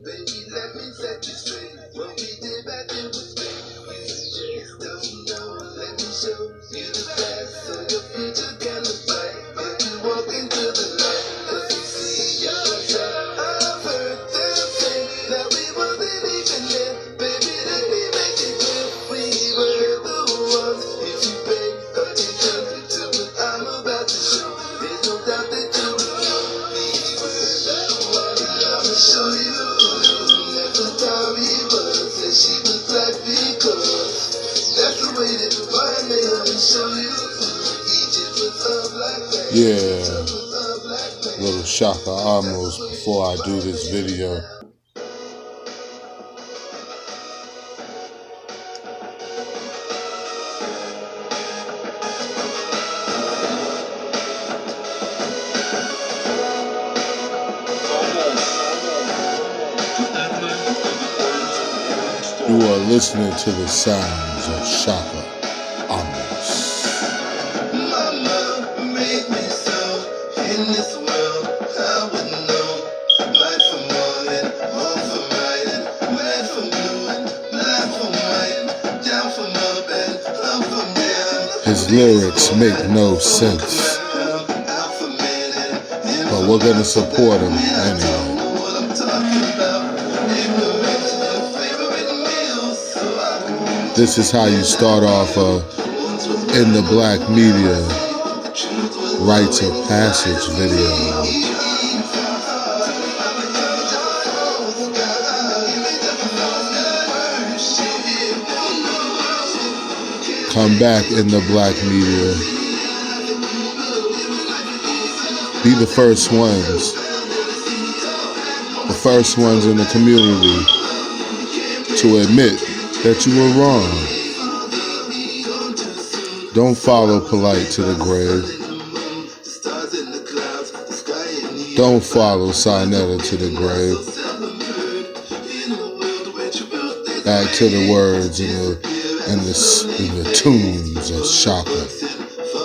Baby, let me set you straight. What we did back then was great. You just don't know. Let me show you the past so your future can look bright. But you walk into the light. Cause you see yourself. I've heard them say that we wasn't even there. Baby, let me make it clear. We were the ones. If you pay attention to what I'm about to show, there's no doubt that you will know. We were the ones. I'ma show you. Never thought we was. Said she was black because that's the way that the fire made her. Show you. Egypt was a black man. Yeah, little shocker almost before I do this video. You are listening to the sounds of Shaka Amos. Mama made me so in this world. I wouldn't know. Light for morning, home for riding, red for blue and black for white, down for up and up from down. His lyrics make no sense, but we're gonna support him anyway. This is how you start off in the black media rites of passage video. Come back in the black media. Be the first ones in the community to admit that you were wrong. Don't follow Polight to the grave. Don't follow Sinetta to the grave. Back to the words in the tunes of Shaka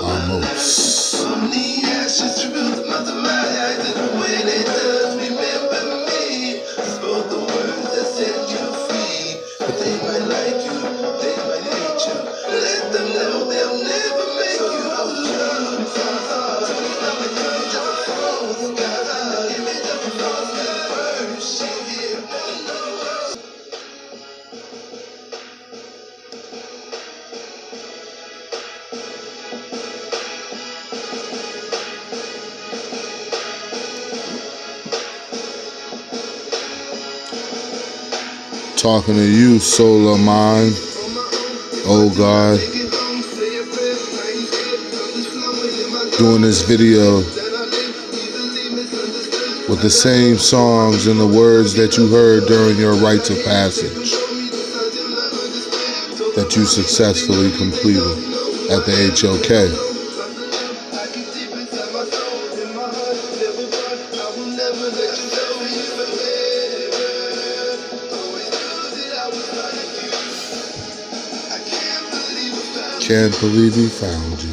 Amos. Talking to you, soul of mine, oh God. Doing this video with the same songs and the words that you heard during your rites of passage that you successfully completed at the HOK. Can't believe he found you.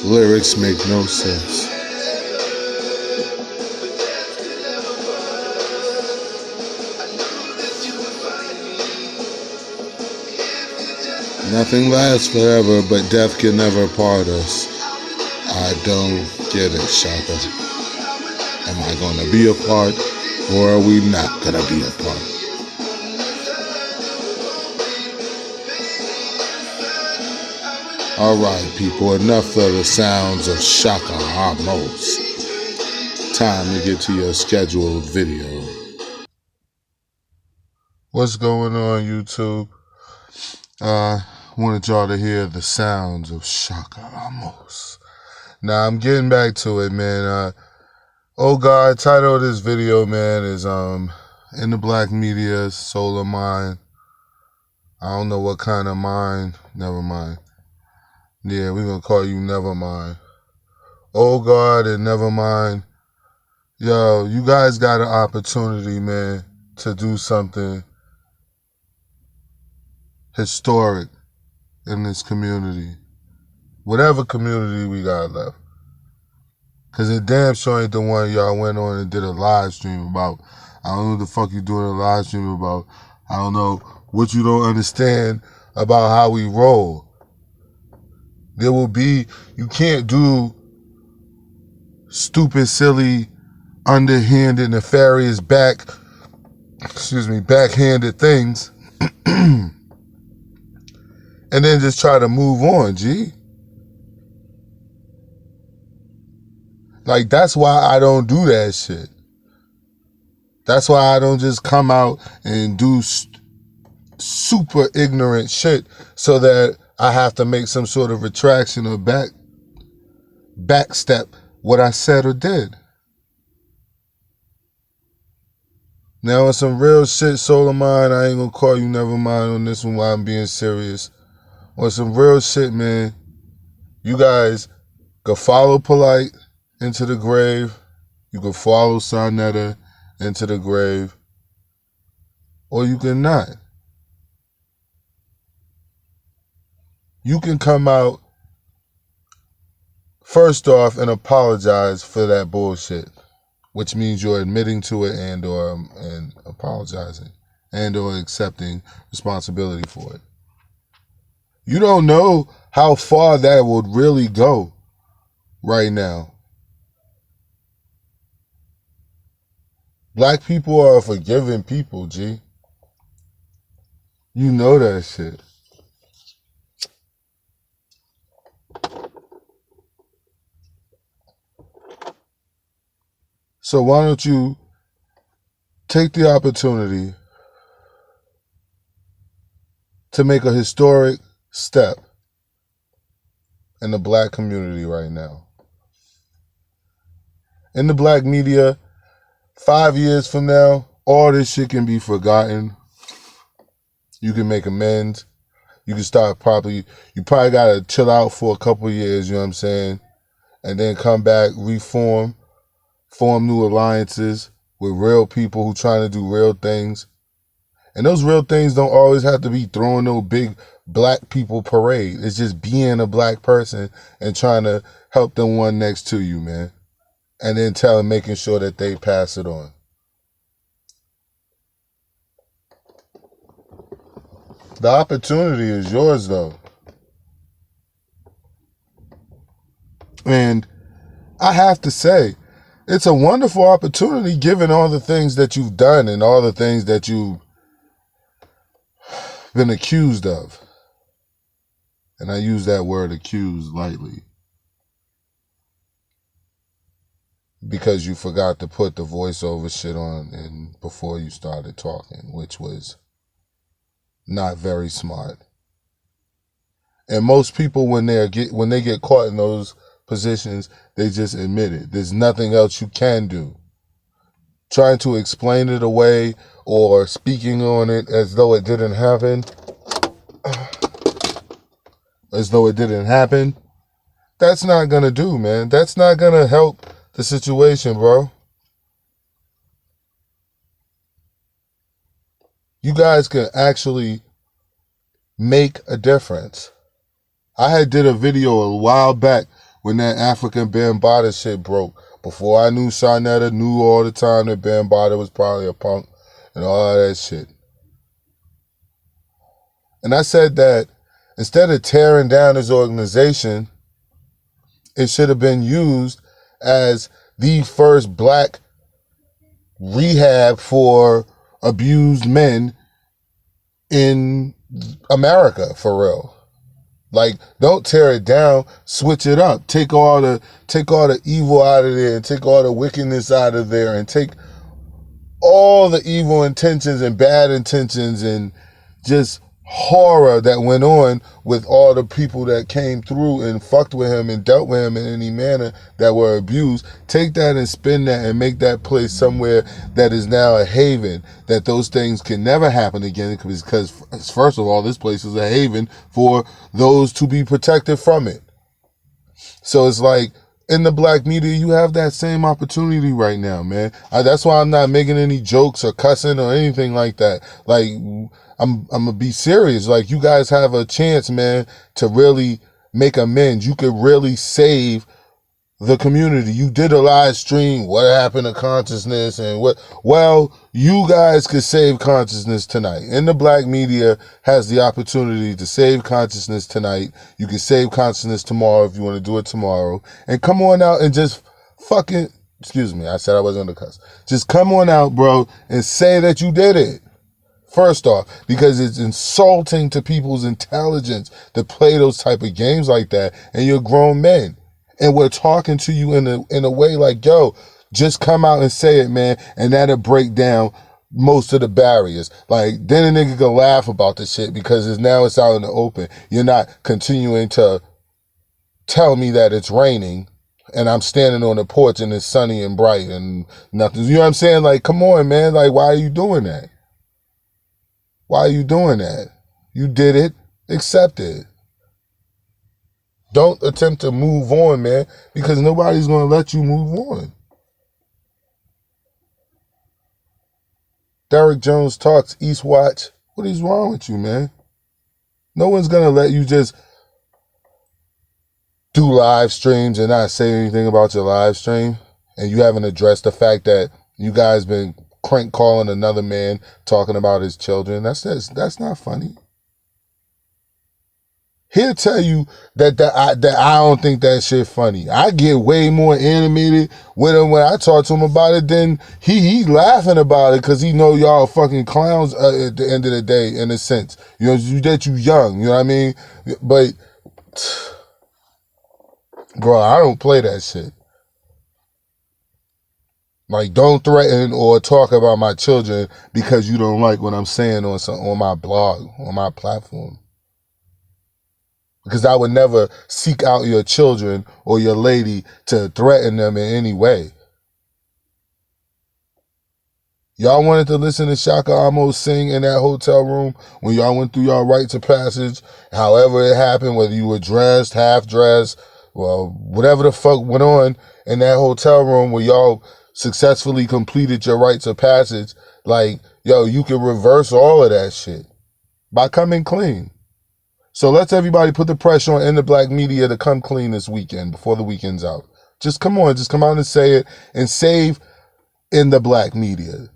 Lyrics make no sense. Nothing lasts forever, but death can never part us. I don't get it, Shaka. Am I gonna be apart, or are we not gonna be apart? Alright, people, enough of the sounds of Shaka Amos. Time to get to your scheduled video. What's going on, YouTube? Wanted y'all to hear the sounds of Shaka Amos. Now, I'm getting back to it, man. Oh God, title of this video, man, is in the black media, soul of mine. I don't know what kind of mind. Never mind. Yeah, we're gonna call you Nevermind. Oh God and Nevermind. Yo, you guys got an opportunity, man, to do something historic in this community. Whatever community we got left. Cause it damn sure ain't the one y'all went on and did a live stream about. I don't know what the fuck you doing a live stream about. I don't know what you don't understand about how we roll. There will be, you can't do stupid, silly, underhanded, nefarious, backhanded things and then just try to move on, G. Like, that's why I don't do that shit. That's why I don't just come out and do super ignorant shit so that I have to make some sort of retraction or backstep what I said or did. Now, on some real shit, soul of mine, I ain't gonna call you never mind on this one while I'm being serious. On some real shit, man, you guys can follow Polight into the grave. You can follow Sonetta into the grave. Or you can not. You can come out first off and apologize for that bullshit, which means you're admitting to it and apologizing and or accepting responsibility for it. You don't know how far that would really go right now. Black people are a forgiving people, G. You know that shit. So why don't you take the opportunity to make a historic step in the black community right now? In the black media, 5 years from now, all this shit can be forgotten. You can make amends. You can start you probably got to chill out for a couple of years, you know what I'm saying? And then come back, reform, form new alliances with real people who trying to do real things. And those real things don't always have to be throwing no big black people parade. It's just being a black person and trying to help the one next to you, man. And then making sure that they pass it on. The opportunity is yours, though. And I have to say, it's a wonderful opportunity given all the things that you've done and all the things that you've been accused of. And I use that word accused lightly, because you forgot to put the voiceover shit on before you started talking, which was not very smart. And most people, when they get caught in those positions, they just admit it. There's nothing else you can do. Trying to explain it away or speaking on it as though it didn't happen, that's not gonna do, man. That's not gonna help the situation, bro. You guys can actually make a difference. I had did a video a while back when that African Bambaataa shit broke. Before I knew Sonetta, knew all the time that Bambaataa was probably a punk and all that shit. And I said that instead of tearing down his organization, it should have been used as the first black rehab for abused men in America, for real. Like, don't tear it down, switch it up. Take all the evil out of there and take all the wickedness out of there and take all the evil intentions and bad intentions and just horror that went on with all the people that came through and fucked with him and dealt with him in any manner that were abused. Take that and spin that and make that place somewhere that is now a haven, that those things can never happen again, because first of all, this place is a haven for those to be protected from it. So it's like, in the black media, you have that same opportunity right now, man. That's why I'm not making any jokes or cussing or anything like that. Like, I'm gonna be serious. Like, you guys have a chance, man, to really make amends. You could really save the community. You did a live stream. What happened to consciousness and what? Well, you guys could save consciousness tonight. In the black media has the opportunity to save consciousness tonight. You can save consciousness tomorrow if you want to do it tomorrow. And come on out and just fucking, excuse me, I said I wasn't going to cuss. Just come on out, bro, and say that you did it. First off, because it's insulting to people's intelligence to play those type of games like that, and you're grown men. And we're talking to you in a way like, yo, just come out and say it, man, and that'll break down most of the barriers. Like, then a nigga can laugh about the shit because it's out in the open. You're not continuing to tell me that it's raining and I'm standing on the porch and it's sunny and bright and nothing. You know what I'm saying? Like, come on, man. Like, why are you doing that? Why are you doing that? You did it. Accept it. Don't attempt to move on, man, because nobody's going to let you move on. Derek Jones Talks, East Watch. What is wrong with you, man? No one's going to let you just do live streams and not say anything about your live stream. And you haven't addressed the fact that you guys been crank calling another man talking about his children. That's not funny. He'll tell you that I don't think that shit funny. I get way more animated with him when I talk to him about it than he laughing about it because he know y'all fucking clowns at the end of the day, in a sense. You know, that you young, you know what I mean? But, bro, I don't play that shit. Like, don't threaten or talk about my children because you don't like what I'm saying on my blog, on my platform. Because I would never seek out your children or your lady to threaten them in any way. Y'all wanted to listen to Shaka almost sing in that hotel room when y'all went through y'all rites of passage, however it happened, whether you were dressed, half dressed, well, whatever the fuck went on in that hotel room where y'all successfully completed your rites of passage. Like, yo, you can reverse all of that shit by coming clean. So let's everybody put the pressure on In the Black Media to come clean this weekend before the weekend's out. Just come on, just come out and say it and save In the Black Media.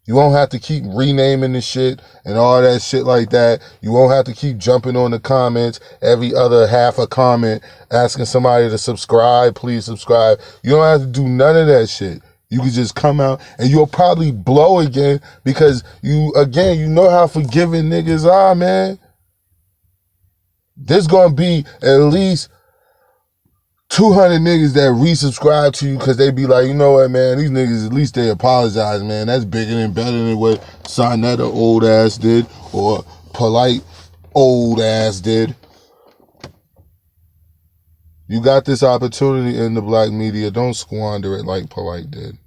You won't have to keep renaming the shit and all that shit like that. You won't have to keep jumping on the comments, every other half a comment, asking somebody to subscribe, please subscribe. You don't have to do none of that shit. You can just come out and you'll probably blow again because you know how forgiving niggas are, man. There's going to be at least 200 niggas that resubscribe to you because they be like, you know what, man, these niggas, at least they apologize, man. That's bigger and better than what Sonetta old ass did or Polight old ass did. You got this opportunity in the black media. Don't squander it like Polight did.